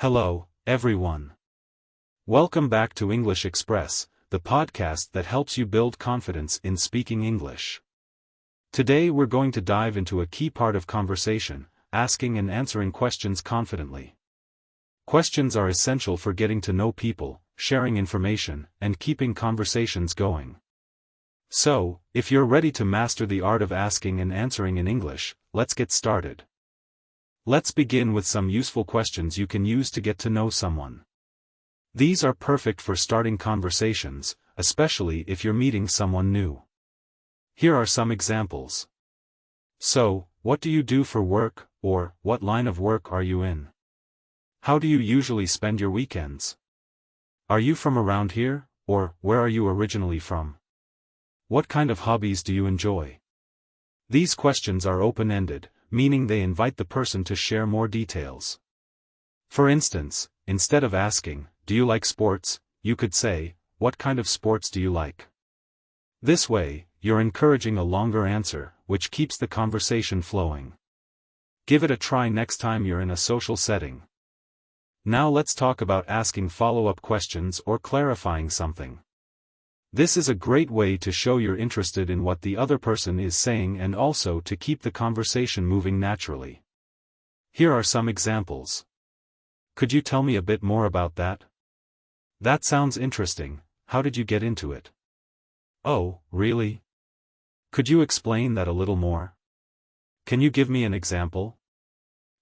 Hello, everyone. Welcome back to English Express, the podcast that helps you build confidence in speaking English. Today we're going to dive into a key part of conversation, asking and answering questions confidently. Questions are essential for getting to know people, sharing information, and keeping conversations going. So, if you're ready to master the art of asking and answering in English, let's get started. Let's begin with some useful questions you can use to get to know someone. These are perfect for starting conversations, especially if you're meeting someone new. Here are some examples. So, what do you do for work, or what line of work are you in? How do you usually spend your weekends? Are you from around here, or where are you originally from? What kind of hobbies do you enjoy? These questions are open-ended, meaning they invite the person to share more details. For instance, instead of asking, "Do you like sports?" you could say, "What kind of sports do you like?" This way, you're encouraging a longer answer, which keeps the conversation flowing. Give it a try next time you're in a social setting. Now let's talk about asking follow-up questions or clarifying something. This is a great way to show you're interested in what the other person is saying and also to keep the conversation moving naturally. Here are some examples. Could you tell me a bit more about that? That sounds interesting. How did you get into it? Oh, really? Could you explain that a little more? Can you give me an example?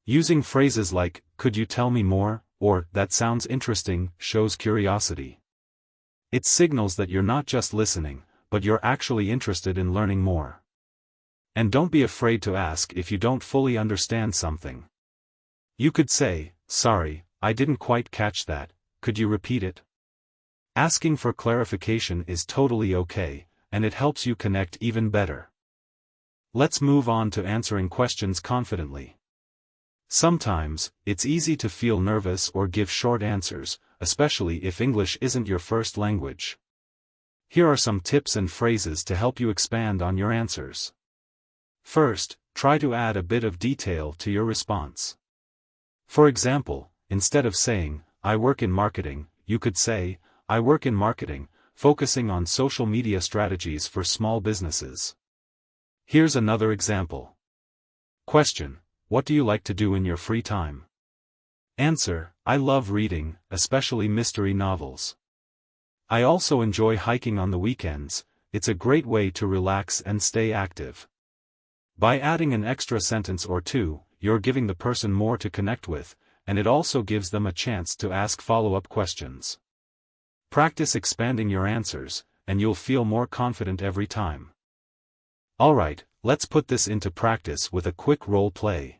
Using phrases like, "Could you tell me more?" or "That sounds interesting," shows curiosity. It signals that you're not just listening, but you're actually interested in learning more. And don't be afraid to ask if you don't fully understand something. You could say, "Sorry, I didn't quite catch that, could you repeat it?" Asking for clarification is totally okay, and it helps you connect even better. Let's move on to answering questions confidently. Sometimes, it's easy to feel nervous or give short answers, especially if English isn't your first language. Here are some tips and phrases to help you expand on your answers. First, try to add a bit of detail to your response. For example, instead of saying, "I work in marketing," you could say, "I work in marketing, focusing on social media strategies for small businesses." Here's another example. Question: What do you like to do in your free time? Answer: I love reading, especially mystery novels. I also enjoy hiking on the weekends. It's a great way to relax and stay active. By adding an extra sentence or two, you're giving the person more to connect with, and it also gives them a chance to ask follow-up questions. Practice expanding your answers, and you'll feel more confident every time. Alright, let's put this into practice with a quick role play.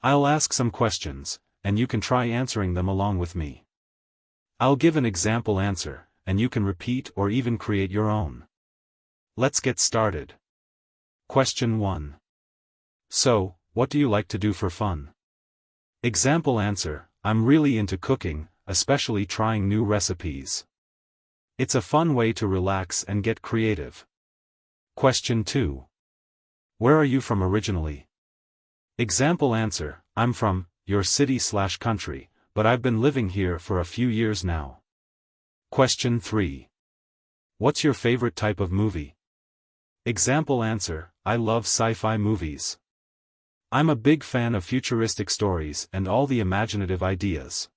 I'll ask some questions, and you can try answering them along with me. I'll give an example answer, and you can repeat or even create your own. Let's get started. Question 1. So, what do you like to do for fun? Example answer: I'm really into cooking, especially trying new recipes. It's a fun way to relax and get creative. Question 2. Where are you from originally? Example answer: I'm from your city/country, but I've been living here for a few years now. Question 3. What's your favorite type of movie? Example answer: I love sci-fi movies. I'm a big fan of futuristic stories and all the imaginative ideas.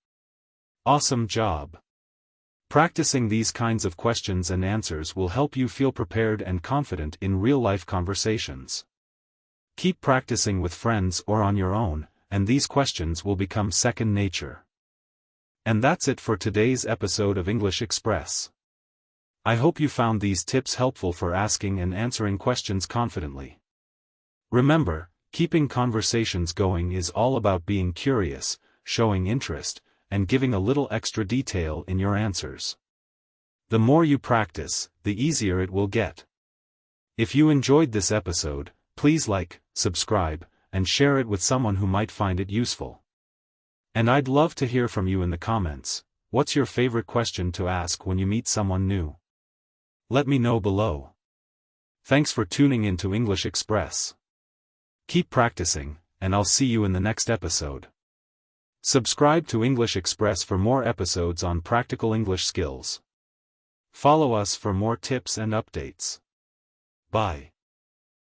Awesome job! Practicing these kinds of questions and answers will help you feel prepared and confident in real-life conversations. Keep practicing with friends or on your own, and these questions will become second nature. And that's it for today's episode of English Express. I hope you found these tips helpful for asking and answering questions confidently. Remember, keeping conversations going is all about being curious, showing interest, and giving a little extra detail in your answers. The more you practice, the easier it will get. If you enjoyed this episode, please like, subscribe, and share it with someone who might find it useful. And I'd love to hear from you in the comments. What's your favorite question to ask when you meet someone new? Let me know below. Thanks for tuning in to English Express. Keep practicing, and I'll see you in the next episode. Subscribe to English Express for more episodes on practical English skills. Follow us for more tips and updates. Bye.